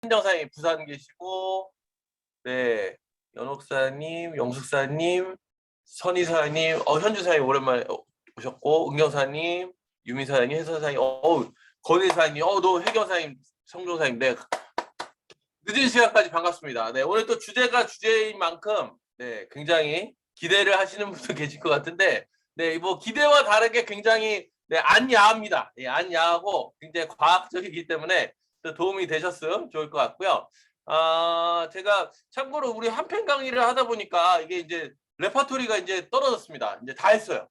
현정사님 부산 계시고, 네, 연옥사님, 영숙사님, 선희사님, 현주사님 오랜만에 오셨고, 은경사님, 유미사님, 혜선사님, 건희사님, 너 혜경사님, 성종사님, 네, 늦은 시간까지 반갑습니다. 네, 오늘 또 주제가 주제인 만큼, 네, 굉장히 기대를 하시는 분도 계실 것 같은데, 네, 뭐 기대와 다르게 굉장히 네, 안야합니다. 예, 안야하고 굉장히 과학적이기 때문에 또 도움이 되셨으면 좋을 것 같고요. 제가 참고로 우리 한편 강의를 하다 보니까 이게 이제 레퍼토리가 이제 떨어졌습니다. 이제 다 했어요.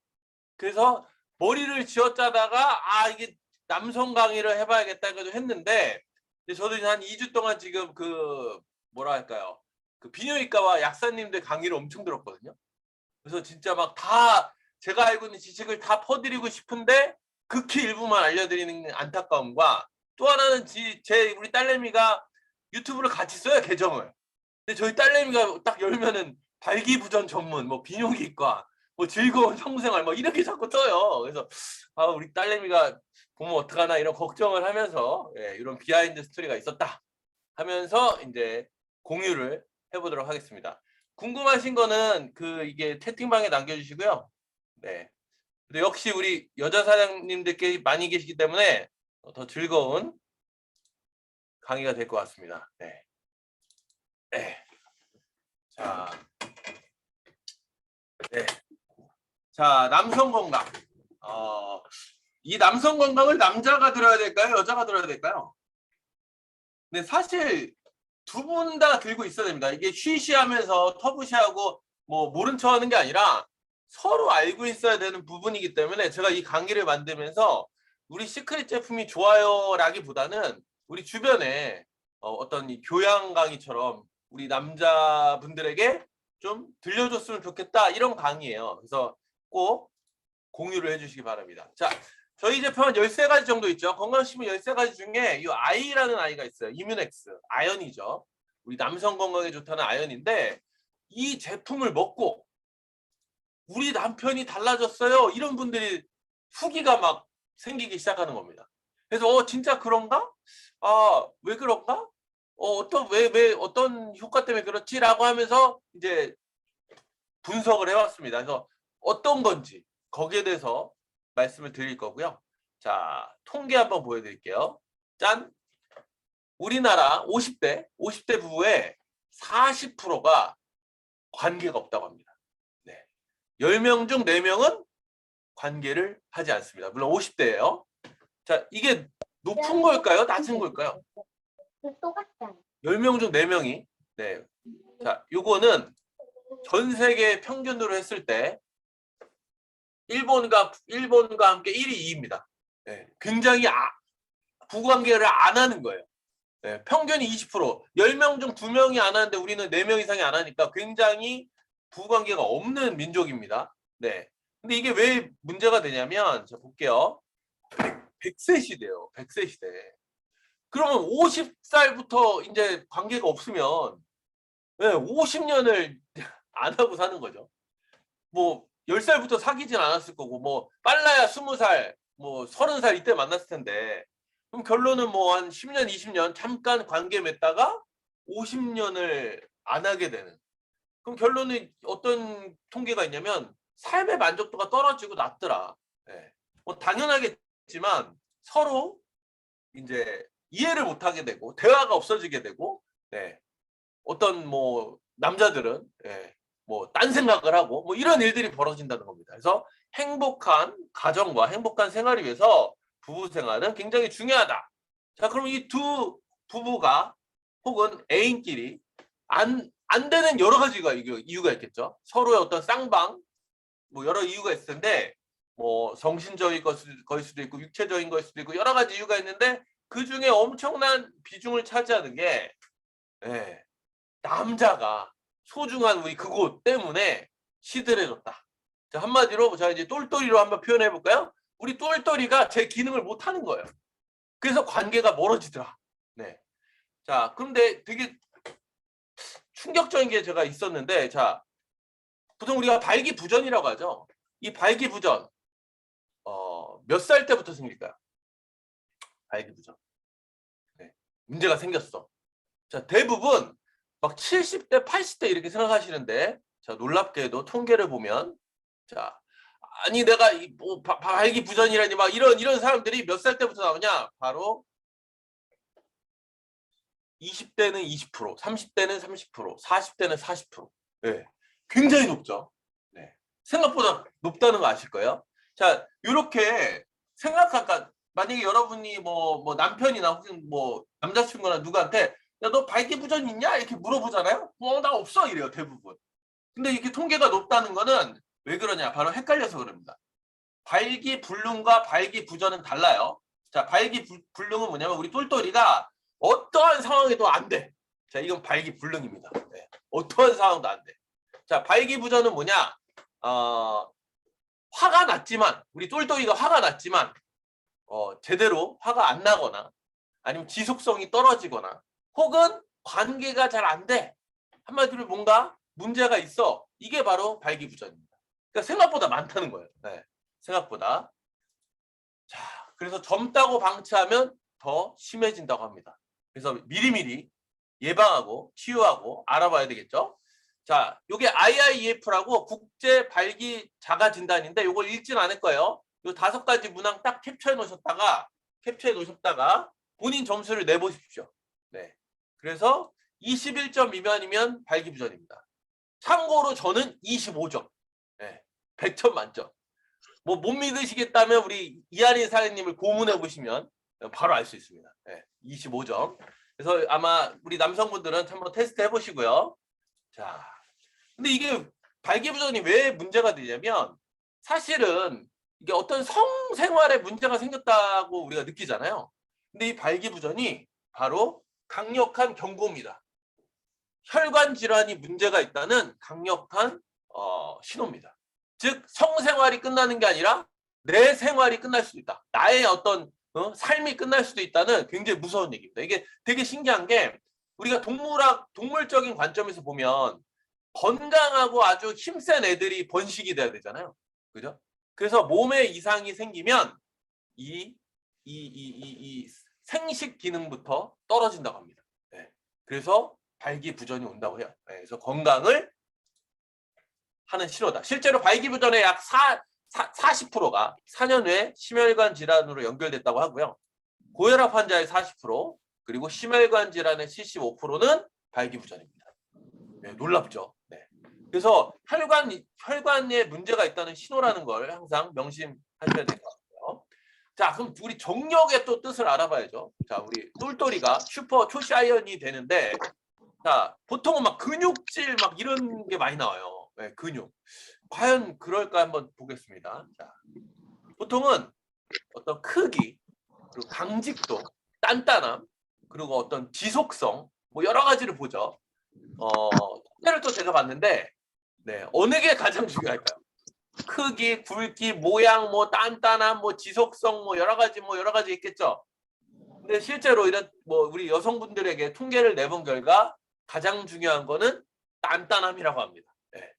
그래서 머리를 쥐어짜다가 이게 남성 강의를 해봐야겠다 해서 했는데 저도 한 2주 동안 지금 그 뭐라 할까요? 그 비뇨기과와 약사님들 강의를 엄청 들었거든요. 그래서 진짜 막 다 제가 알고 있는 지식을 다 퍼드리고 싶은데 극히 일부만 알려드리는 안타까움과 또 하나는 우리 딸내미가 유튜브를 같이 써요, 계정을. 근데 저희 딸내미가 딱 열면은 발기부전 전문, 뭐 비뇨기과, 뭐 즐거운 성생활, 뭐 이렇게 자꾸 떠요. 그래서 우리 딸내미가 보면 어떡하나 이런 걱정을 하면서 이런 비하인드 스토리가 있었다 하면서 이제 공유를 해보도록 하겠습니다. 궁금하신 거는 이게 채팅방에 남겨주시고요. 네. 근데 역시 우리 여자 사장님들께 많이 계시기 때문에 더 즐거운 강의가 될 것 같습니다. 네. 네. 자, 네. 자, 남성 건강. 이 남성 건강을 남자가 들어야 될까요? 여자가 들어야 될까요? 근데 사실 두 분 다 들고 있어야 됩니다. 이게 쉬쉬하면서 터부시하고 뭐 모른 척 하는 게 아니라 서로 알고 있어야 되는 부분이기 때문에 제가 이 강의를 만들면서 우리 시크릿 제품이 좋아요라기보다는 우리 주변에 어떤 이 교양 강의처럼 우리 남자분들에게 좀 들려줬으면 좋겠다 이런 강의예요. 그래서 꼭 공유를 해주시기 바랍니다. 자, 저희 제품은 13가지 정도 있죠. 건강식품 13가지 중에 이 아이라는 아이가 있어요. 이뮤넥스, 아연이죠. 우리 남성 건강에 좋다는 아연인데 이 제품을 먹고 우리 남편이 달라졌어요. 이런 분들이 후기가 막 생기기 시작하는 겁니다. 그래서 진짜 그런가? 왜 그런가? 왜 어떤 효과 때문에 그렇지라고 하면서 이제 분석을 해왔습니다. 그래서 어떤 건지 거기에 대해서 말씀을 드릴 거고요. 자, 통계 한번 보여드릴게요. 짠! 우리나라 50대 부부의 40%가 관계가 없다고 합니다. 네. 10명 중 4명은 관계를 하지 않습니다. 물론 50대예요. 자, 이게 높은 걸까요? 낮은 걸까요? 똑같잖아. 10명 중 4명이. 네. 자, 요거는 전 세계 평균으로 했을 때 일본과 함께 1위, 2위입니다. 네. 굉장히 부관계를 안 하는 거예요. 네. 평균이 20%. 10명 중 2명이 안 하는데 우리는 4명 이상이 안 하니까 굉장히 부관계가 없는 민족입니다. 네. 근데 이게 왜 문제가 되냐면, 자, 볼게요. 100세 시대요. 100세 시대. 그러면 50살부터 이제 관계가 없으면 50년을 안 하고 사는 거죠. 뭐 10살부터 사귀진 않았을 거고 뭐 빨라야 20살, 뭐 30살 이때 만났을 텐데 그럼 결론은 뭐 한 10년, 20년 잠깐 관계 맺다가 50년을 안 하게 되는. 그럼 결론은 어떤 통계가 있냐면 삶의 만족도가 떨어지고 낮더라. 네. 뭐 당연하겠지만 서로 이제 이해를 못 하게 되고 대화가 없어지게 되고 네. 어떤 뭐 남자들은 뭐 딴 생각을 하고 뭐 이런 일들이 벌어진다는 겁니다. 그래서 행복한 가정과 행복한 생활을 위해서 부부 생활은 굉장히 중요하다. 자, 그럼 이 두 부부가 혹은 애인끼리 안 되는 여러 가지가 이유가 있겠죠. 서로의 어떤 쌍방 뭐 여러 이유가 있을 텐데 뭐 성신적인 거일 수도 있고 육체적인 거일 수도 있고 여러 가지 이유가 있는데 그 중에 엄청난 비중을 차지하는 게 남자가 소중한 우리 그곳 때문에 시들해졌다. 자, 한마디로 자 이제 똘똘이로 한번 표현해 볼까요? 우리 똘똘이가 제 기능을 못 하는 거예요. 그래서 관계가 멀어지더라. 네. 자, 그런데 되게 충격적인 게 제가 있었는데, 자, 보통 우리가 발기부전이라고 하죠. 이 발기부전 몇 살 때부터 생길까요? 발기부전. 네. 문제가 생겼어. 자, 대부분 막 70대, 80대 이렇게 생각하시는데, 자, 놀랍게도 통계를 보면, 자, 아니 내가 뭐 발기부전이라니 막 이런 사람들이 몇 살 때부터 나오냐? 바로 20대는 20%, 30대는 30%, 40대는 40%. 네. 굉장히 높죠. 네. 생각보다 높다는 거 아실 거예요. 자, 이렇게 생각하니까 만약에 여러분이 뭐 남편이나 혹은 뭐 남자친구나 누구한테 야, 너 발기부전 있냐? 이렇게 물어보잖아요. 나 없어 이래요, 대부분. 근데 이렇게 통계가 높다는 거는 왜 그러냐? 바로 헷갈려서 그럽니다. 발기불능과 발기부전은 달라요. 자, 발기불능은 뭐냐면 우리 똘똘이가 어떠한 상황에도 안 돼. 자, 이건 발기불능입니다. 네. 어떠한 상황도 안 돼. 자, 발기부전은 뭐냐? 화가 났지만 우리 똘똘이가 화가 났지만 제대로 화가 안 나거나 아니면 지속성이 떨어지거나 혹은 관계가 잘 안 돼. 한마디로 뭔가 문제가 있어. 이게 바로 발기부전입니다. 그러니까 생각보다 많다는 거예요. 네. 생각보다. 자, 그래서 젊다고 방치하면 더 심해진다고 합니다. 그래서 미리미리 예방하고 치유하고 알아봐야 되겠죠. 자, 이게 IIEF라고 국제 발기 자가 진단인데 이걸 읽진 않을 거예요. 이 5가지 문항 딱 캡처해 놓으셨다가 본인 점수를 내보십시오. 네. 그래서 21점 미만이면 발기부전입니다. 참고로 저는 25점. 네. 100점 만점. 뭐 못 믿으시겠다면 우리 이한희 사장님을 고문해 보시면 바로 알 수 있습니다. 네. 25점. 그래서 아마 우리 남성분들은 한번 테스트 해보시고요. 자, 근데 이게 발기부전이 왜 문제가 되냐면 사실은 이게 어떤 성생활에 문제가 생겼다고 우리가 느끼잖아요. 근데 이 발기부전이 바로 강력한 경고입니다. 혈관 질환이 문제가 있다는 강력한 신호입니다. 즉 성생활이 끝나는 게 아니라 내 생활이 끝날 수도 있다. 나의 어떤 삶이 끝날 수도 있다는 굉장히 무서운 얘기입니다. 이게 되게 신기한 게 우리가 동물적인 관점에서 보면 건강하고 아주 힘센 애들이 번식이 돼야 되잖아요. 그죠? 그래서 몸에 이상이 생기면 이 생식 기능부터 떨어진다고 합니다. 네. 그래서 발기부전이 온다고 해요. 네. 그래서 건강을 하는 신호다. 실제로 발기부전의 약 40%가 4년 후에 심혈관 질환으로 연결됐다고 하고요. 고혈압 환자의 40%, 그리고 심혈관 질환의 75%는 발기부전입니다. 네, 놀랍죠. 네. 그래서 혈관에 문제가 있다는 신호라는 걸 항상 명심하셔야 될 것 같아요. 자, 그럼 우리 정력의 또 뜻을 알아봐야죠. 자, 우리 똘똘이가 슈퍼 초시아이언이 되는데, 자, 보통은 막 근육질 막 이런 게 많이 나와요. 네, 근육. 과연 그럴까 한번 보겠습니다. 자, 보통은 어떤 크기, 그리고 강직도, 단단함, 그리고 어떤 지속성, 뭐 여러 가지를 보죠. 통계를 또 제가 봤는데, 네, 어느 게 가장 중요할까요? 크기, 굵기, 모양, 뭐 단단함, 뭐 지속성, 뭐 여러 가지 있겠죠. 근데 실제로 이런 뭐 우리 여성분들에게 통계를 내본 결과 가장 중요한 거는 단단함이라고 합니다. 네.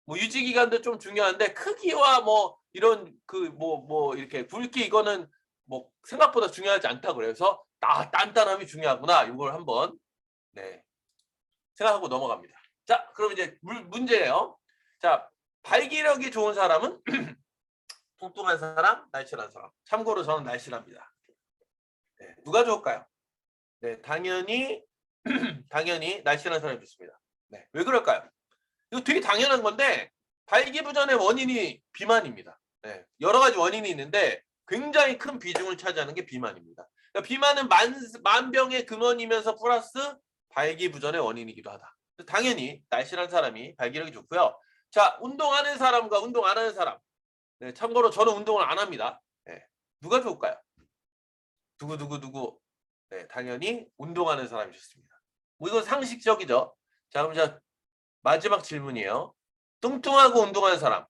뭐 유지 기간도 좀 중요한데 크기와 뭐 이런 그 뭐 이렇게 굵기 이거는 뭐 생각보다 중요하지 않다 그래서 단단함이 중요하구나. 이걸 한번 네. 생각하고 넘어갑니다. 자, 그럼 이제 문제예요. 자, 발기력이 좋은 사람은 뚱뚱한 사람, 날씬한 사람. 참고로 저는 날씬합니다. 네, 누가 좋을까요? 네, 당연히 날씬한 사람이 좋습니다. 네, 왜 그럴까요? 이거 되게 당연한 건데 발기부전의 원인이 비만입니다. 네, 여러 가지 원인이 있는데 굉장히 큰 비중을 차지하는 게 비만입니다. 그러니까 비만은 만병의 근원이면서 플러스 발기부전의 원인이기도 하다. 당연히 날씬한 사람이 발기력이 좋고요. 자, 운동하는 사람과 운동 안 하는 사람. 네, 참고로 저는 운동을 안 합니다. 네, 누가 좋을까요? 누구? 네, 당연히 운동하는 사람이 좋습니다. 뭐 이건 상식적이죠. 자, 그럼 자 마지막 질문이에요. 뚱뚱하고 운동하는 사람,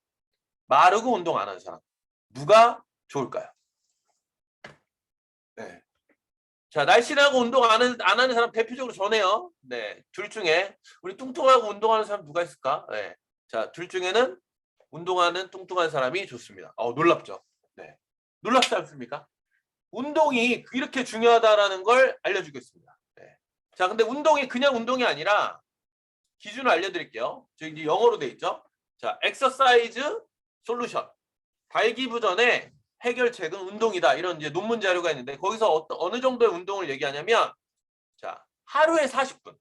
마르고 운동 안 하는 사람, 누가 좋을까요? 네. 자, 날씬하고 운동 안 하는 사람 대표적으로 저네요. 네, 둘 중에 우리 뚱뚱하고 운동하는 사람 누가 있을까? 네. 자, 둘 중에는 운동하는 뚱뚱한 사람이 좋습니다. 놀랍죠? 네. 놀랍지 않습니까? 운동이 이렇게 중요하다라는 걸 알려주겠습니다. 네. 자, 근데 운동이 그냥 운동이 아니라 기준을 알려드릴게요. 저기 이제 영어로 돼 있죠. 자, exercise solution. 발기부전의 해결책은 운동이다. 이런 이제 논문 자료가 있는데 거기서 어느 정도의 운동을 얘기하냐면 자, 하루에 40분.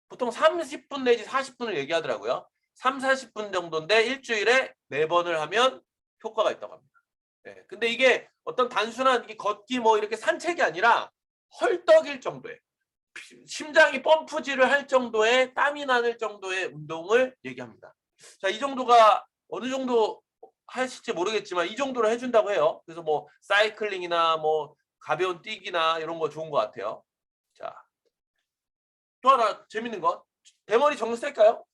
보통 30분 내지 40분을 얘기하더라고요. 3, 40분 정도인데 일주일에 4번을 하면 효과가 있다고 합니다. 네, 근데 이게 어떤 단순한 걷기 뭐 이렇게 산책이 아니라 헐떡일 정도의 심장이 펌프질을 할 정도의 땀이 나는 정도의 운동을 얘기합니다. 자, 이 정도가 어느 정도 하실지 모르겠지만 이 정도로 해준다고 해요. 그래서 뭐 사이클링이나 뭐 가벼운 뛰기나 이런 거 좋은 것 같아요. 자, 또 하나 재밌는 건 대머리 정리 셀까요?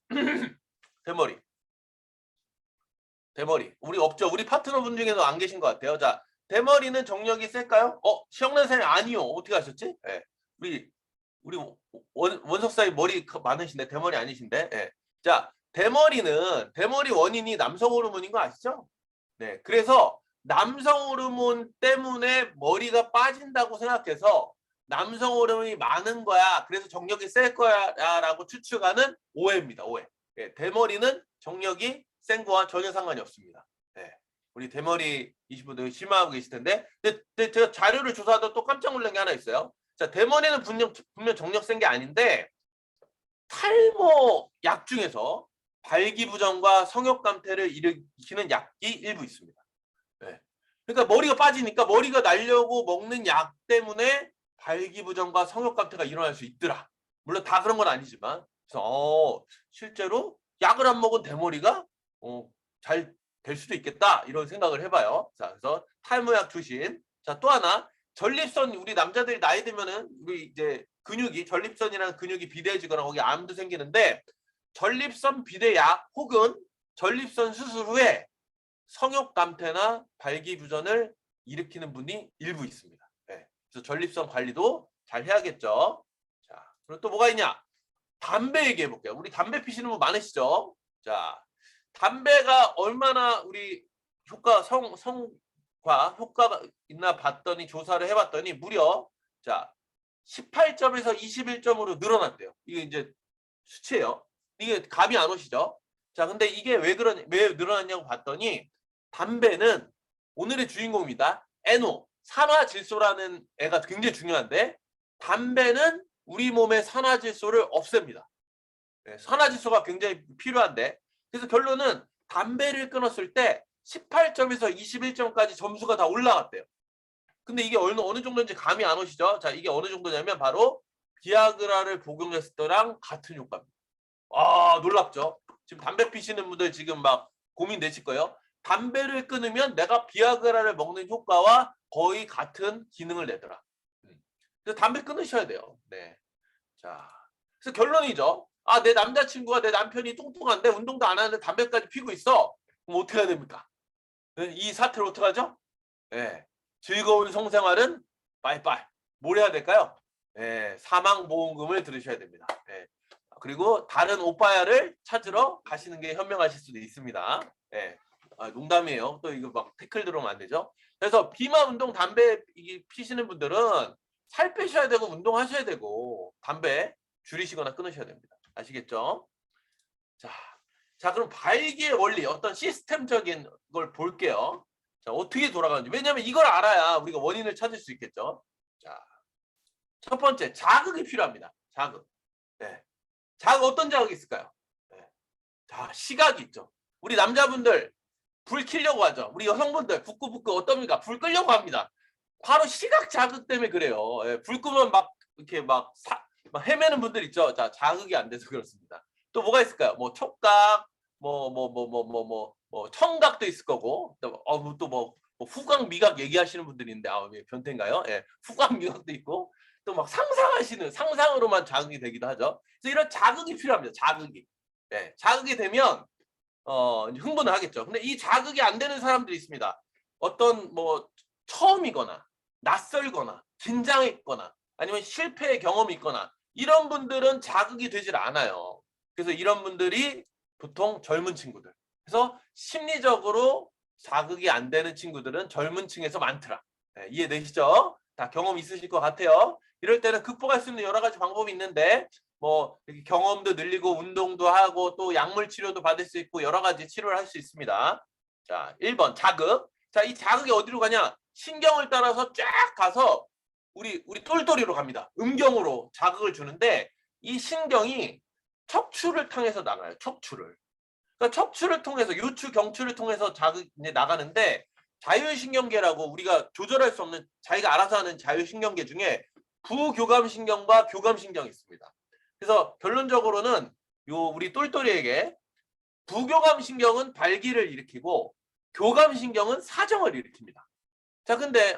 대머리. 대머리. 우리 없죠. 우리 파트너분 중에도 안 계신 것 같아요. 자, 대머리는 정력이 셀까요? 시영란 선생님 아니요. 어떻게 하셨지? 네. 우리 원석사님 머리 많으신데 대머리 아니신데. 네. 자, 대머리 원인이 남성 호르몬인 거 아시죠? 네. 그래서 남성 호르몬 때문에 머리가 빠진다고 생각해서 남성 호르몬이 많은 거야. 그래서 정력이 셀 거야라고 추측하는 오해입니다. 오해. 네. 대머리는 정력이 센 거와 전혀 상관이 없습니다. 네. 우리 대머리이신 분들 심하고 계실 텐데. 근데 제가 자료를 조사하다 또 깜짝 놀란 게 하나 있어요. 자, 대머리는 분명 정력 센 게 아닌데 탈모 약 중에서 발기부전과 성욕감퇴를 일으키는 약이 일부 있습니다. 네. 그러니까 머리가 빠지니까 머리가 나려고 먹는 약 때문에 발기부전과 성욕감퇴가 일어날 수 있더라. 물론 다 그런 건 아니지만 그래서 실제로 약을 안 먹은 대머리가 잘 될 수도 있겠다 이런 생각을 해봐요. 자, 그래서 탈모약 조심. 자, 또 하나 전립선 우리 남자들이 나이 들면은 우리 이제 근육이 전립선이라는 근육이 비대해지거나 거기 암도 생기는데 전립선 비대약 혹은 전립선 수술 후에 성욕 감퇴나 발기부전을 일으키는 분이 일부 있습니다. 네. 그래서 전립선 관리도 잘 해야겠죠. 자, 그리고 또 뭐가 있냐? 담배 얘기해 볼게요. 우리 담배 피시는 분 많으시죠? 자, 담배가 얼마나 우리 성과 효과가 있나 봤더니 조사를 해봤더니 무려 자 18점에서 21점으로 늘어났대요. 이게 이제 수치예요. 이게 감이 안 오시죠? 자, 근데 이게 왜 늘어났냐고 봤더니 담배는 오늘의 주인공입니다. NO, 산화질소라는 애가 굉장히 중요한데 담배는 우리 몸의 산화질소를 없앱니다. 네, 산화질소가 굉장히 필요한데 그래서 결론은 담배를 끊었을 때 18점에서 21점까지 점수가 다 올라갔대요. 근데 이게 어느 정도인지 감이 안 오시죠? 자, 이게 어느 정도냐면 바로 비아그라를 복용했을 때랑 같은 효과입니다. 아, 놀랍죠? 지금 담배 피시는 분들 지금 막 고민되실 거예요. 담배를 끊으면 내가 비아그라를 먹는 효과와 거의 같은 기능을 내더라. 그래서 담배 끊으셔야 돼요. 네. 자, 그래서 결론이죠. 아, 내 남자친구가 내 남편이 뚱뚱한데 운동도 안 하는데 담배까지 피고 있어. 그럼 어떻게 해야 됩니까? 이 사태를 어떻게 하죠? 네. 즐거운 성생활은 빠이빠이. 뭘 해야 될까요? 네. 사망보험금을 들으셔야 됩니다. 네. 그리고 다른 오빠야를 찾으러 가시는 게 현명하실 수도 있습니다. 네. 아, 농담이에요. 또 이거 막 태클 들어오면 안 되죠. 그래서 비만 운동 담배 피시는 분들은 살 빼셔야 되고 운동하셔야 되고 담배 줄이시거나 끊으셔야 됩니다. 아시겠죠? 자, 그럼 발기의 원리 어떤 시스템적인 걸 볼게요. 자, 어떻게 돌아가는지. 왜냐하면 이걸 알아야 우리가 원인을 찾을 수 있겠죠. 자, 첫 번째 자극이 필요합니다. 자극. 네. 자극 어떤 자극이 있을까요? 네. 자, 시각이 있죠. 우리 남자분들 불 켜려고 하죠. 우리 여성분들 부끄부끄 어떻습니까? 불 끄려고 합니다. 바로 시각 자극 때문에 그래요. 예, 불 끄면 막 이렇게 막 헤매는 분들 있죠. 자, 자극이 안 돼서 그렇습니다. 또 뭐가 있을까요? 뭐 촉각, 뭐 청각도 있을 거고, 또 뭐 후각, 미각 얘기하시는 분들이 있는데 변태인가요? 예, 후각, 미각도 있고, 또 막 상상으로만 자극이 되기도 하죠. 그래서 이런 자극이 필요합니다. 자극이. 예, 자극이 되면 흥분을 하겠죠. 근데 이 자극이 안 되는 사람들이 있습니다. 어떤 뭐 처음이거나 낯설거나 긴장했거나 아니면 실패의 경험이 있거나 이런 분들은 자극이 되질 않아요. 그래서 이런 분들이 보통 젊은 친구들. 그래서 심리적으로 자극이 안 되는 친구들은 젊은 층에서 많더라. 네, 이해되시죠? 다 경험 있으실 것 같아요. 이럴 때는 극복할 수 있는 여러 가지 방법이 있는데 뭐 경험도 늘리고 운동도 하고 또 약물 치료도 받을 수 있고 여러 가지 치료를 할 수 있습니다. 자, 1번 자극. 자, 이 자극이 어디로 가냐? 신경을 따라서 쫙 가서 우리 똘똘이로 갑니다. 음경으로 자극을 주는데 이 신경이 척추를 통해서 나가요. 척추를. 그러니까 척추를 통해서 요추 경추를 통해서 자극이 나가는데 자율신경계라고 우리가 조절할 수 없는 자기가 알아서 하는 자율신경계 중에 부교감신경과 교감신경이 있습니다. 그래서 결론적으로는 요 우리 똘똘이에게 부교감신경은 발기를 일으키고 교감신경은 사정을 일으킵니다. 자, 근데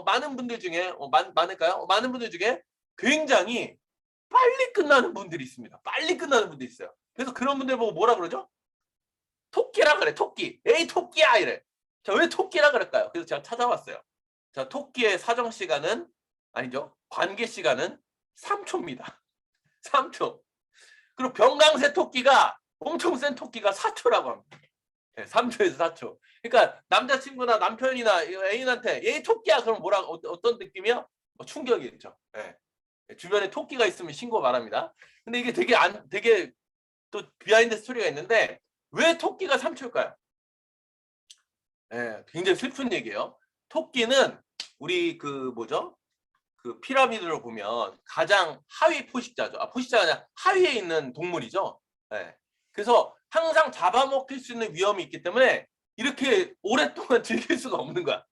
많은 분들 중에 많을까요? 많은 분들 중에 굉장히 빨리 끝나는 분들이 있습니다. 빨리 끝나는 분들이 있어요. 그래서 그런 분들 보고 뭐라 그러죠? 토끼라 그래, 토끼. 에이, 토끼야 이래. 자, 왜 토끼라 그럴까요? 그래서 제가 찾아봤어요. 자, 토끼의 사정 시간은 아니죠. 관계 시간은 3초입니다. 3초. 그리고 병강세 토끼가 엄청 센 토끼가 4초라고 합니다. 네, 3초에서 4초. 그러니까 남자친구나 남편이나 애인한테 얘 토끼야 그럼 뭐라 어떤 느낌이요? 충격이겠죠. 네. 주변에 토끼가 있으면 신고 바랍니다. 근데 이게 되게 또 비하인드 스토리가 있는데 왜 토끼가 3초일까요? 네, 굉장히 슬픈 얘기예요. 토끼는 우리 그 뭐죠? 그 피라미드로 보면 가장 하위 포식자죠. 포식자가 아니라 하위에 있는 동물이죠. 네. 그래서 항상 잡아먹힐 수 있는 위험이 있기 때문에 이렇게 오랫동안 즐길 수가 없는 거야.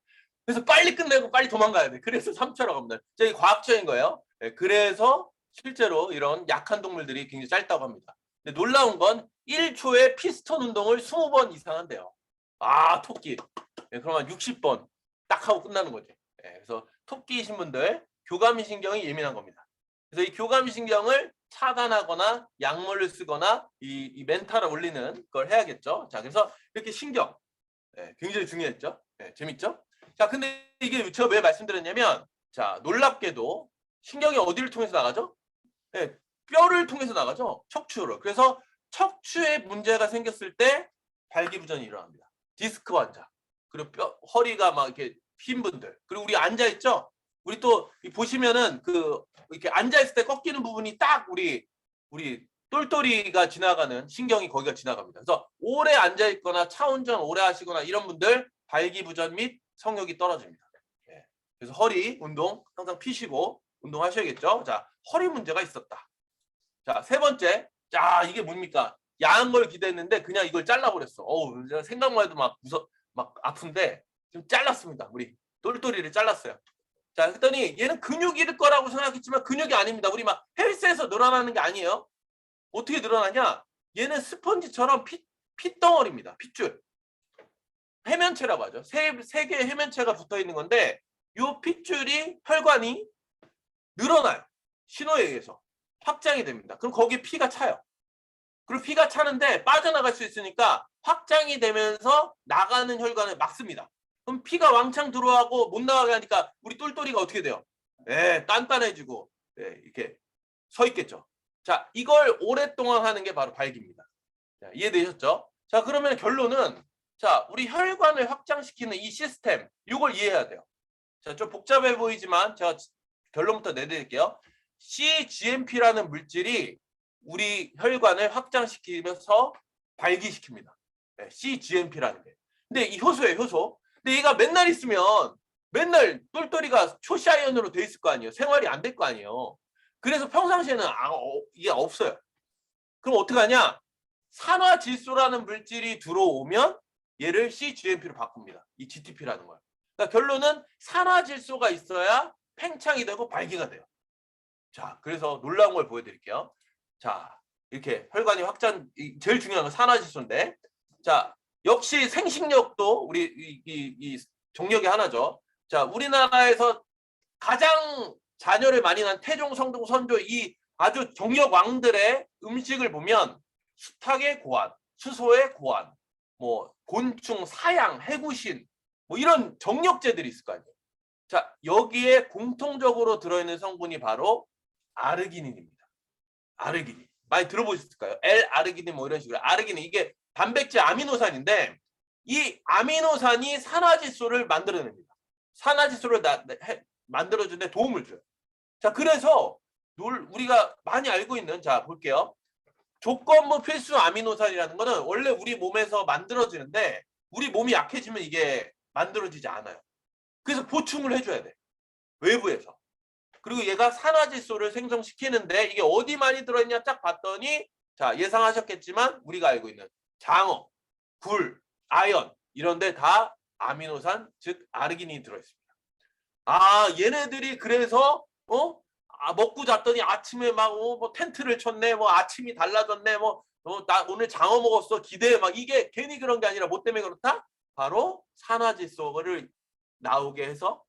그래서 빨리 끝내고 빨리 도망가야 돼. 그래서 3초라고 합니다. 이게 과학적인 거예요. 네. 그래서 실제로 이런 약한 동물들이 굉장히 짧다고 합니다. 근데 놀라운 건 1초에 피스톤 운동을 20번 이상 한대요. 토끼. 네, 그러면 60번 딱 하고 끝나는 거죠. 네, 그래서 토끼이신 분들 교감신경이 예민한 겁니다. 그래서 이 교감신경을 차단하거나 약물을 쓰거나 이 멘탈을 올리는 걸 해야겠죠. 자, 그래서 이렇게 신경 굉장히 중요했죠. 재밌죠? 자, 근데 이게 제가 왜 말씀드렸냐면 자, 놀랍게도 신경이 어디를 통해서 나가죠? 뼈를 통해서 나가죠. 척추로. 그래서 척추에 문제가 생겼을 때 발기부전이 일어납니다. 디스크 환자. 그리고 허리가 막 이렇게 핀 분들. 그리고 우리 앉아 있죠? 우리 또 보시면은 이렇게 앉아 있을 때 꺾이는 부분이 딱 우리 똘똘이가 지나가는 신경이 거기가 지나갑니다. 그래서 오래 앉아 있거나 차 운전 오래 하시거나 이런 분들 발기부전 및 성욕이 떨어집니다. 그래서 허리 운동 항상 피시고 운동하셔야겠죠. 자, 허리 문제가 있었다. 자, 세 번째. 자, 이게 뭡니까? 야한 걸 기대했는데 그냥 이걸 잘라버렸어. 생각만 해도 막 아픈데 좀 잘랐습니다. 우리 똘똘이를 잘랐어요. 자, 그랬더니 얘는 근육일 거라고 생각했지만 근육이 아닙니다. 우리 막 헬스에서 늘어나는 게 아니에요. 어떻게 늘어나냐? 얘는 스펀지처럼 핏덩어리입니다. 핏줄. 해면체라고 하죠. 세 개의 해면체가 붙어 있는 건데 이 핏줄이 혈관이 늘어나요. 신호에 의해서 확장이 됩니다. 그럼 거기에 피가 차요. 그리고 피가 차는데 빠져나갈 수 있으니까 확장이 되면서 나가는 혈관을 막습니다. 그럼 피가 왕창 들어가고 못 나가게 하니까 우리 똘똘이가 어떻게 돼요? 단단해지고 이렇게 서 있겠죠. 자, 이걸 오랫동안 하는 게 바로 발기입니다. 자, 이해되셨죠? 자, 그러면 결론은 자, 우리 혈관을 확장시키는 이 시스템 이걸 이해해야 돼요. 자, 좀 복잡해 보이지만 제가 결론부터 내드릴게요. CGMP라는 물질이 우리 혈관을 확장시키면서 발기시킵니다. CGMP라는 게. 근데 이 효소예요, 효소. 근데 얘가 맨날 있으면 맨날 똘똘이가 초시아이언으로 돼 있을 거 아니에요. 생활이 안 될 거 아니에요. 그래서 평상시에는 이게 없어요. 그럼 어떻게 하냐? 산화질소라는 물질이 들어오면 얘를 CGMP로 바꿉니다. 이 GTP라는 걸. 그러니까 결론은 산화질소가 있어야 팽창이 되고 발기가 돼요. 자, 그래서 놀라운 걸 보여드릴게요. 자, 이렇게 혈관이 확장, 제일 중요한 건 산화질소인데, 자, 역시 생식력도 우리 이 정력의 하나죠. 자, 우리나라에서 가장 자녀를 많이 낳은 태종, 성종, 선조 이 아주 정력 왕들의 음식을 보면 수탉의 고안, 수소의 고안, 뭐 곤충, 사양, 해구신 뭐 이런 정력제들이 있을 거 아니에요. 자, 여기에 공통적으로 들어있는 성분이 바로 아르기닌입니다. 아르기닌. 많이 들어보셨을까요? L-아르기닌 뭐 이런 식으로. 아르기닌 이게 단백질 아미노산인데 이 아미노산이 산화질소를 만들어냅니다. 산화질소를 만들어주는데 도움을 줘요. 자, 그래서 우리가 많이 알고 있는, 자, 볼게요. 조건부 필수 아미노산이라는 거는 원래 우리 몸에서 만들어지는데 우리 몸이 약해지면 이게 만들어지지 않아요. 그래서 보충을 해줘야 돼. 외부에서. 그리고 얘가 산화질소를 생성시키는데 이게 어디 많이 들어있냐 딱 봤더니, 자, 예상하셨겠지만 우리가 알고 있는 장어, 굴, 아연 이런 데 다 아미노산, 즉 아르기닌이 들어있습니다. 아, 얘네들이 그래서 먹고 잤더니 아침에 막 뭐 텐트를 쳤네, 뭐 아침이 달라졌네, 나 오늘 장어 먹었어 기대해, 막 이게 괜히 그런 게 아니라 뭐 때문에 그렇다? 바로 산화질소를 나오게 해서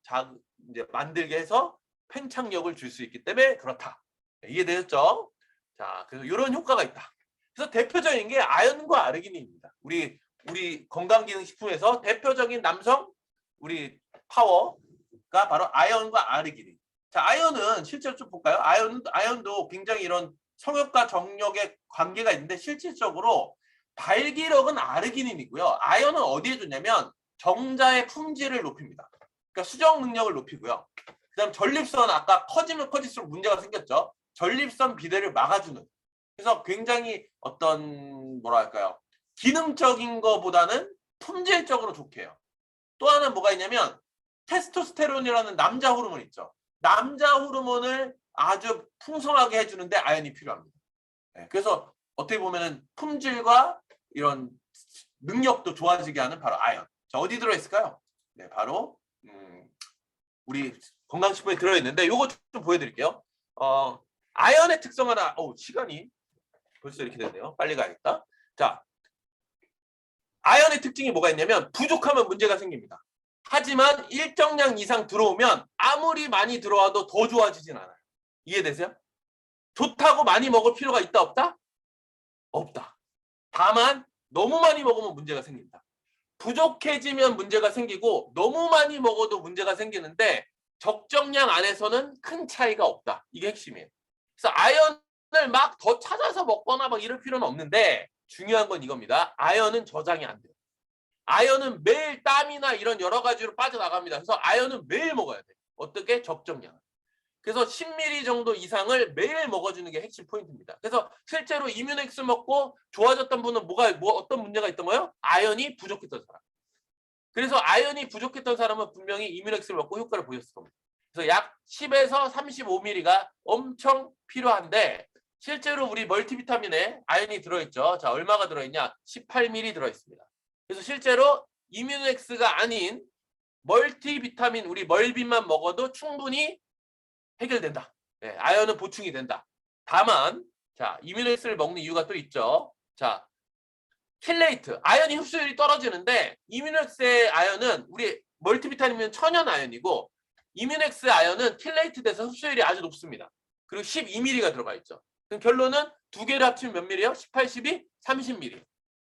이제 만들게 해서 팽창력을 줄 수 있기 때문에 그렇다. 이해되셨죠? 자, 그래서 이런 효과가 있다. 그래서 대표적인 게 아연과 아르기닌입니다. 우리 건강기능식품에서 대표적인 남성 우리 파워가 바로 아연과 아르기닌. 자, 아연은 실제로 좀 볼까요? 아연도 굉장히 이런 성욕과 정력의 관계가 있는데 실질적으로 발기력은 아르기닌이고요. 아연은 어디에 좋냐면 정자의 품질을 높입니다. 그러니까 수정 능력을 높이고요. 그다음 전립선, 아까 커지면 커질수록 문제가 생겼죠. 전립선 비대를 막아주는. 그래서 굉장히 어떤 뭐랄까요? 기능적인 거보다는 품질적으로 좋게 해요. 또 하나 뭐가 있냐면 테스토스테론이라는 남자 호르몬 있죠. 남자 호르몬을 아주 풍성하게 해주는데 아연이 필요합니다. 네, 그래서 어떻게 보면은 품질과 이런 능력도 좋아지게 하는 바로 아연. 자, 어디 들어있을까요? 네, 바로 우리 건강식품에 들어있는데 이거 좀 보여드릴게요. 아연의 특성 하나. 시간이 벌써 이렇게 됐네요. 빨리 가야겠다. 자, 아연의 특징이 뭐가 있냐면 부족하면 문제가 생깁니다. 하지만 일정량 이상 들어오면 아무리 많이 들어와도 더 좋아지진 않아요. 이해되세요? 좋다고 많이 먹을 필요가 있다 없다? 없다. 다만 너무 많이 먹으면 문제가 생긴다. 부족해지면 문제가 생기고 너무 많이 먹어도 문제가 생기는데 적정량 안에서는 큰 차이가 없다. 이게 핵심이에요. 그래서 아연을 막 더 찾아서 먹거나 막 이럴 필요는 없는데 중요한 건 이겁니다. 아연은 저장이 안 돼요. 아연은 매일 땀이나 이런 여러 가지로 빠져나갑니다. 그래서 아연은 매일 먹어야 돼. 어떻게? 적정량. 그래서 10ml 정도 이상을 매일 먹어주는 게 핵심 포인트입니다. 그래서 실제로 이뮤넥스 먹고 좋아졌던 분은 어떤 문제가 있던 거예요? 아연이 부족했던 사람. 그래서 아연이 부족했던 사람은 분명히 이뮤넥스를 먹고 효과를 보였을 겁니다. 그래서 약 10에서 35ml가 엄청 필요한데 실제로 우리 멀티비타민에 아연이 들어있죠. 자, 얼마가 들어있냐? 18ml 들어있습니다. 그래서 실제로 이뮤넥스가 아닌 멀티비타민, 우리 멀빈만 먹어도 충분히 해결된다. 네, 아연은 보충이 된다. 다만, 자, 이뮤넥스를 먹는 이유가 또 있죠. 자, 킬레이트, 아연이 흡수율이 떨어지는데 이뮤넥스의 아연은 우리 멀티비타민은 천연 아연이고 이뮤넥스 아연은 킬레이트 돼서 흡수율이 아주 높습니다. 그리고 12ml가 들어가 있죠. 그럼 결론은 두 개를 합치면 몇 ml요? 18, 12, 30ml.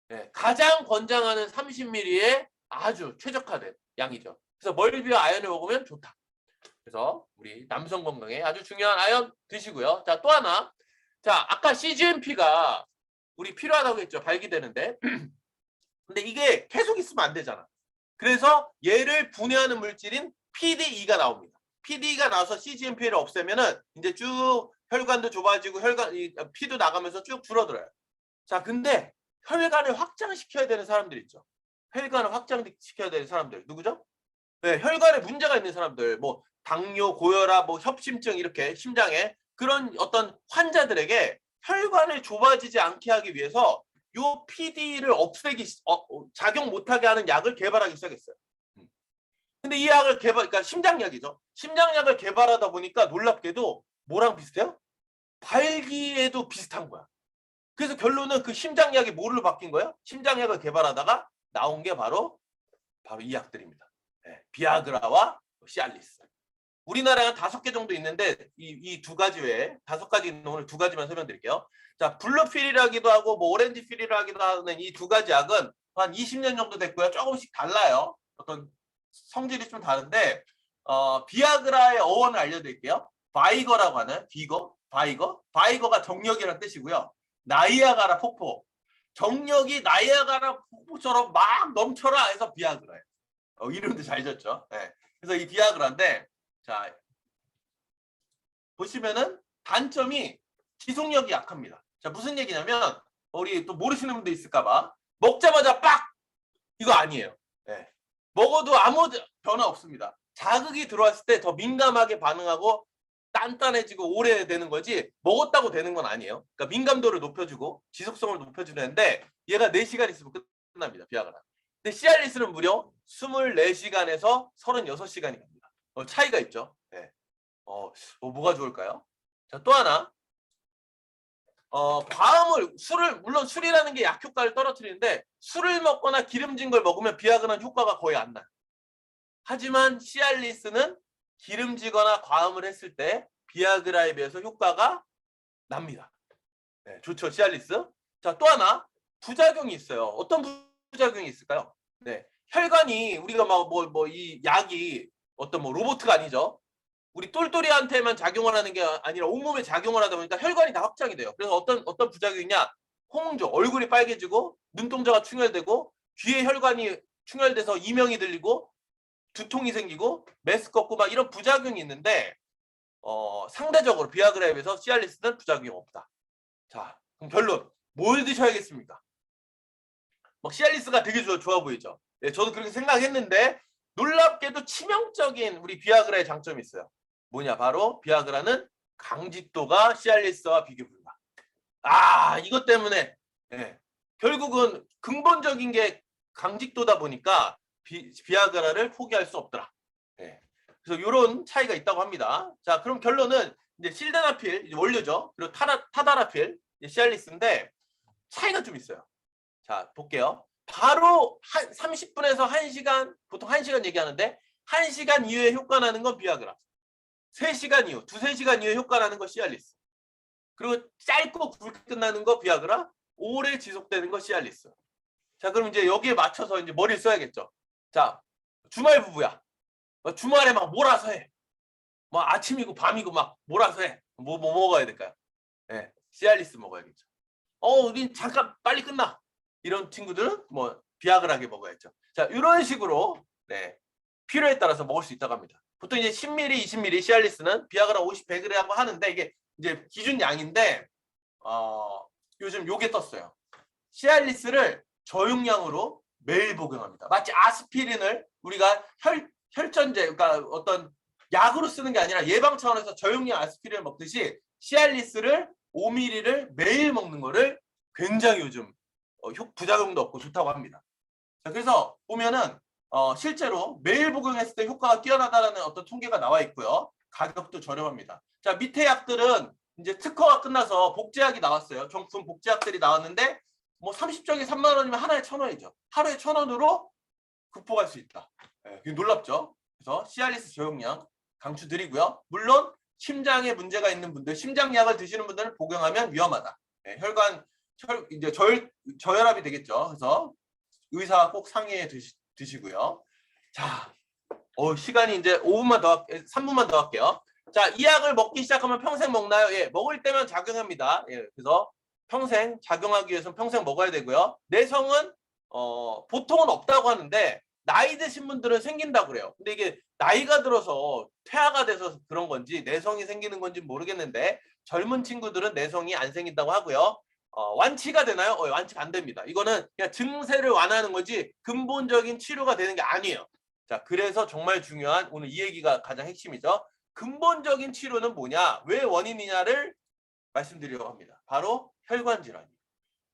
네, 가장 권장하는 30ml의 아주 최적화된 양이죠. 그래서 멀비와 아연을 먹으면 좋다. 그래서 우리 남성 건강에 아주 중요한 아연 드시고요. 자, 또 하나. 자, 아까 CGMP가 우리 필요하다고 했죠. 발기되는데. 근데 이게 계속 있으면 안 되잖아. 그래서 얘를 분해하는 물질인 PDE가 나옵니다. PDE가 나와서 CGMP를 없애면은 이제 쭉 혈관도 좁아지고 피도 나가면서 쭉 줄어들어요. 자, 근데 혈관을 확장시켜야 되는 사람들 있죠. 혈관을 확장시켜야 되는 사람들. 누구죠? 네, 혈관에 문제가 있는 사람들. 뭐 당뇨, 고혈압, 뭐 협심증 이렇게 심장에 그런 어떤 환자들에게 혈관을 좁아지지 않게 하기 위해서 요 PD를 없애기 작용 못하게 하는 약을 개발하기 시작했어요. 근데 이 약을 그러니까 심장약이죠. 심장약을 개발하다 보니까 놀랍게도 뭐랑 비슷해요? 발기에도 비슷한 거야. 그래서 결론은 그 심장약이 뭐로 바뀐 거예요? 심장약을 개발하다가 나온 게 바로 이 약들입니다. 네, 비아그라와 시알리스. 우리나라에 5개 정도 있는데 이 두 가지 외에 5가지 있는 오늘 2가지만 설명드릴게요. 자, 블루필이라기도 하고 뭐 오렌지필이라 하기도 하는 이 2가지 약은 한 20년 정도 됐고요. 조금씩 달라요. 어떤 성질이 좀 다른데 비아그라의 어원을 알려드릴게요. 바이거라고 하는 바이거가 정력이라는 뜻이고요. 나이아가라 폭포. 정력이 나이아가라 폭포처럼 막 넘쳐라 해서 비아그라예요. 이름도 잘 졌죠. 네. 그래서 이 비아그라인데 자, 보시면은 단점이 지속력이 약합니다. 자, 무슨 얘기냐면 우리 또 모르시는 분도 있을까봐 먹자마자 빡! 이거 아니에요. 네. 먹어도 아무 변화 없습니다. 자극이 들어왔을 때 더 민감하게 반응하고 단단해지고 오래되는 거지 먹었다고 되는 건 아니에요. 그러니까 민감도를 높여주고 지속성을 높여주는데 얘가 4시간 있으면 끝납니다. 비아그라. 근데 시알리스는 무려 24시간에서 36시간이 갑니다. 차이가 있죠. 네. 뭐가 좋을까요? 자, 또 하나. 술을, 물론 술이라는 게 약효과를 떨어뜨리는데 술을 먹거나 기름진 걸 먹으면 비아그라는 효과가 거의 안 나요. 하지만 시알리스는 기름지거나 과음을 했을 때 비아그라에 비해서 효과가 납니다. 네, 좋죠, 시알리스. 자, 또 하나 부작용이 있어요. 어떤 부작용이 있을까요? 네, 혈관이 우리가 이 약이 어떤 로보트가 아니죠. 우리 똘똘이한테만 작용을 하는 게 아니라 온몸에 작용을 하다 보니까 혈관이 다 확장이 돼요. 그래서 어떤 부작용이냐? 홍조, 얼굴이 빨개지고 눈동자가 충혈되고 귀에 혈관이 충혈돼서 이명이 들리고 두통이 생기고 메스껍고 막 이런 부작용이 있는데 상대적으로 비아그라에 비해서 시알리스는 부작용이 없다. 자, 그럼 결론. 뭘 드셔야겠습니까? 시알리스가 되게 좋아 보이죠? 네, 저도 그렇게 생각했는데 놀랍게도 치명적인 우리 비아그라의 장점이 있어요. 뭐냐? 바로 비아그라는 강직도가 시알리스와 비교 불가. 이것 때문에 결국은 근본적인 게 강직도다 보니까 비아그라를 포기할 수 없더라. 그래서 이런 차이가 있다고 합니다. 자, 그럼 결론은 이제 실데나필 이제 원료죠. 그리고 타다라필 시알리스인데 차이가 좀 있어요. 자, 볼게요. 바로 30분에서 1시간, 보통 1시간 얘기하는데 1시간 이후에 효과 나는 건 비아그라. 3시간 이후, 2-3시간 이후에 효과 나는 건 시알리스. 그리고 짧고 굵게 끝나는 거 비아그라, 오래 지속되는 거 시알리스. 자, 그럼 이제 여기에 맞춰서 이제 머리를 써야겠죠. 자, 주말 부부야. 주말에 막 몰아서 해. 아침이고 밤이고 막 몰아서 해. 뭐 먹어야 될까요? 네, 시알리스 먹어야겠죠. 우린 잠깐 빨리 끝나. 이런 친구들은 비아그라하게 먹어야죠. 자, 이런 식으로 필요에 따라서 먹을 수 있다고 합니다. 보통 이제 10ml, 20ml 시알리스는 비아그라 50, 100g이라고 하는데 이게 이제 기준 양인데 요즘 요게 떴어요. 시알리스를 저용량으로 매일 복용합니다. 마치 아스피린을 우리가 혈전제, 그러니까 어떤 약으로 쓰는 게 아니라 예방 차원에서 저용량 아스피린을 먹듯이 시알리스를 5ml를 매일 먹는 거를 굉장히 요즘 부작용도 없고 좋다고 합니다. 자, 그래서 보면은 실제로 매일 복용했을 때 효과가 뛰어나다라는 어떤 통계가 나와 있고요. 가격도 저렴합니다. 자, 밑에 약들은 이제 특허가 끝나서 복제약이 나왔어요. 정품 복제약들이 나왔는데 30정에 3만 원이면 하나에 1,000원이죠. 하루에 1,000원으로 극복할 수 있다. 놀랍죠? 그래서 시알리스 저용량 강추드리고요. 물론 심장에 문제가 있는 분들, 심장약을 드시는 분들은 복용하면 위험하다. 혈관 이제 저혈압이 되겠죠. 그래서 의사와 꼭 상의해 드시고요. 자, 시간이 이제 3분만 더 할게요. 자, 이 약을 먹기 시작하면 평생 먹나요? 예, 먹을 때만 작용합니다. 예, 그래서 평생 작용하기 위해서는 평생 먹어야 되고요. 내성은 보통은 없다고 하는데 나이 드신 분들은 생긴다고 그래요. 근데 이게 나이가 들어서 퇴화가 돼서 그런 건지 내성이 생기는 건지 모르겠는데 젊은 친구들은 내성이 안 생긴다고 하고요. 완치가 되나요? 완치가 안 됩니다. 이거는 그냥 증세를 완화하는 거지 근본적인 치료가 되는 게 아니에요. 자, 그래서 정말 중요한 오늘 이 얘기가 가장 핵심이죠. 근본적인 치료는 뭐냐? 왜 원인이냐를 말씀드리려고 합니다. 바로 혈관 질환이에요.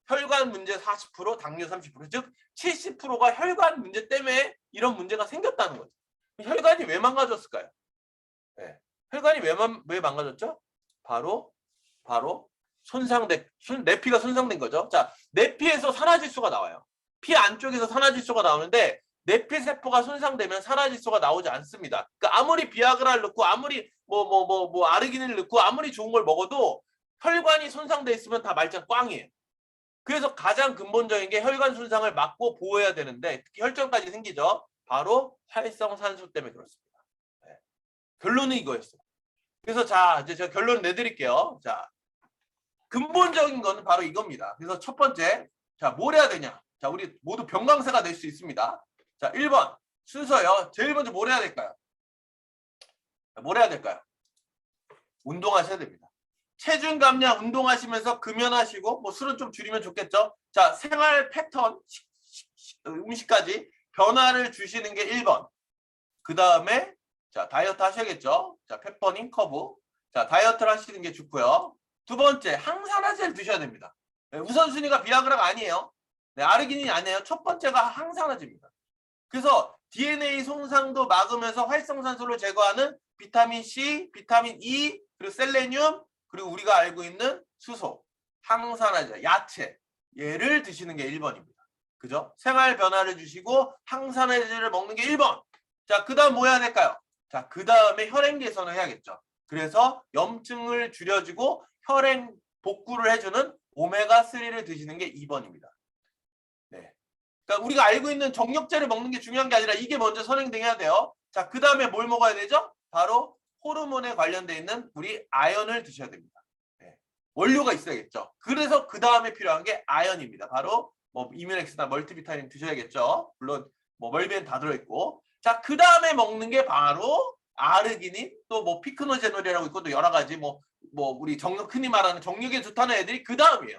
혈관 문제 40%, 당뇨 30%, 즉 70%가 혈관 문제 때문에 이런 문제가 생겼다는 거죠. 혈관이 왜 망가졌을까요? 네. 혈관이 왜 망가졌죠? 바로 내피가 손상된 거죠. 자, 내피에서 산화질소가 나와요. 피 안쪽에서 산화질소가 나오는데 내피 세포가 손상되면 산화질소가 나오지 않습니다. 그러니까 아무리 비아그라를 넣고 아무리 아르기닌을 넣고 아무리 좋은 걸 먹어도 혈관이 손상돼 있으면 다 말짱 꽝이에요. 그래서 가장 근본적인 게 혈관 손상을 막고 보호해야 되는데 특히 혈전까지 생기죠. 바로 활성산소 때문에 그렇습니다. 네. 결론은 이거였어요. 그래서 자, 이제 제가 결론 내드릴게요. 자, 근본적인 거는 바로 이겁니다. 그래서 첫 번째, 자, 뭘 해야 되냐? 자, 우리 모두 병강세가 될 수 있습니다. 자, 1번 순서요. 제일 먼저 뭘 해야 될까요? 뭘 해야 될까요? 운동하셔야 됩니다. 체중 감량 운동하시면서 금연하시고 뭐 술은 좀 줄이면 좋겠죠. 자, 생활 패턴 음식까지 변화를 주시는 게 1번. 그 다음에 자 다이어트 하셔야겠죠. 자 페퍼닌 커브. 자 다이어트를 하시는 게 좋고요. 두 번째 항산화제를 드셔야 됩니다. 네, 우선순위가 비아그라가 아니에요. 네, 아르기닌이 아니에요. 첫 번째가 항산화제입니다. 그래서 DNA 손상도 막으면서 활성산소를 제거하는 비타민 C, 비타민 E, 그리고 셀레늄, 그리고 우리가 알고 있는 수소, 항산화제, 야채 얘를 드시는 게 1번입니다. 그죠? 생활 변화를 주시고 항산화제를 먹는 게 1번. 자, 그 다음 뭐 해야 될까요? 자, 그 다음에 혈행 개선을 해야겠죠. 그래서 염증을 줄여주고 혈행 복구를 해주는 오메가3를 드시는 게 2번입니다. 네. 그러니까 우리가 알고 있는 정력제를 먹는 게 중요한 게 아니라 이게 먼저 선행돼야 돼요. 자, 그 다음에 뭘 먹어야 되죠? 바로 호르몬에 관련돼 있는 우리 아연을 드셔야 됩니다. 네. 원료가 있어야겠죠. 그래서 그 다음에 필요한 게 아연입니다. 바로 뭐 이뮤넥스나 멀티비타민 드셔야겠죠. 물론 뭐 멀비엔 다 들어있고. 자, 그 다음에 먹는 게 바로 아르기닌, 또 뭐 피크노제놀이라고 있고 또 여러 가지 뭐 우리 정력 흔히 말하는 정력에 좋다는 애들이 그 다음이에요.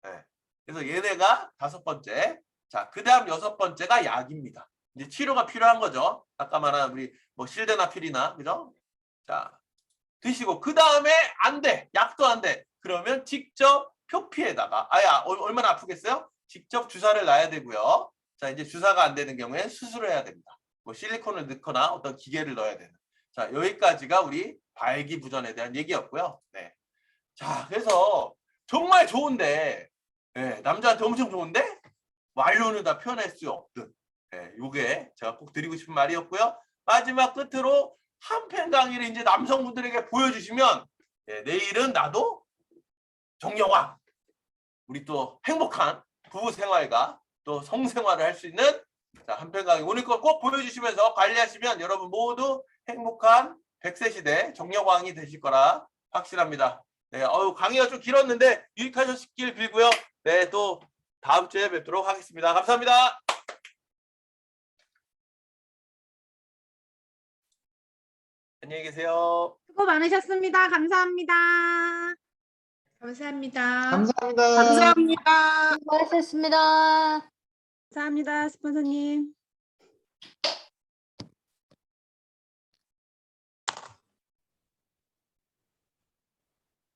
네. 그래서 얘네가 5번째. 자, 그 다음 6번째가 약입니다. 이제 치료가 필요한 거죠. 아까 말한 우리 뭐 실데나필이나 그죠? 자, 드시고 그 다음에 안 돼. 약도 안 돼. 그러면 직접 표피에다가 얼마나 아프겠어요? 직접 주사를 놔야 되고요. 자, 이제 주사가 안 되는 경우에 수술을 해야 됩니다. 뭐 실리콘을 넣거나 어떤 기계를 넣어야 되는. 자, 여기까지가 우리 발기부전에 대한 얘기였고요. 네. 자, 그래서 정말 좋은데, 네, 남자한테 엄청 좋은데 말로는 다 표현할 수 없든, 네, 요게 제가 꼭 드리고 싶은 말이었고요. 마지막 끝으로 한 편 강의를 이제 남성분들에게 보여주시면, 네, 내일은 나도 정영화, 우리 또 행복한 부부 생활과 또 성생활을 할 수 있는 한 편 강의 오늘 거 꼭 보여주시면서 관리하시면 여러분 모두 행복한 100세 시대 정영왕이 되실 거라 확실합니다. 네, 강의가 좀 길었는데 유익하셨길 빌고요. 네, 또 다음 주에 뵙도록 하겠습니다. 감사합니다. 안녕히 계세요. 수고 많으셨습니다. 감사합니다. 감사합니다. 감사합니다. 감사합니다. 수고하셨습니다. 감사합니다, 스폰서님.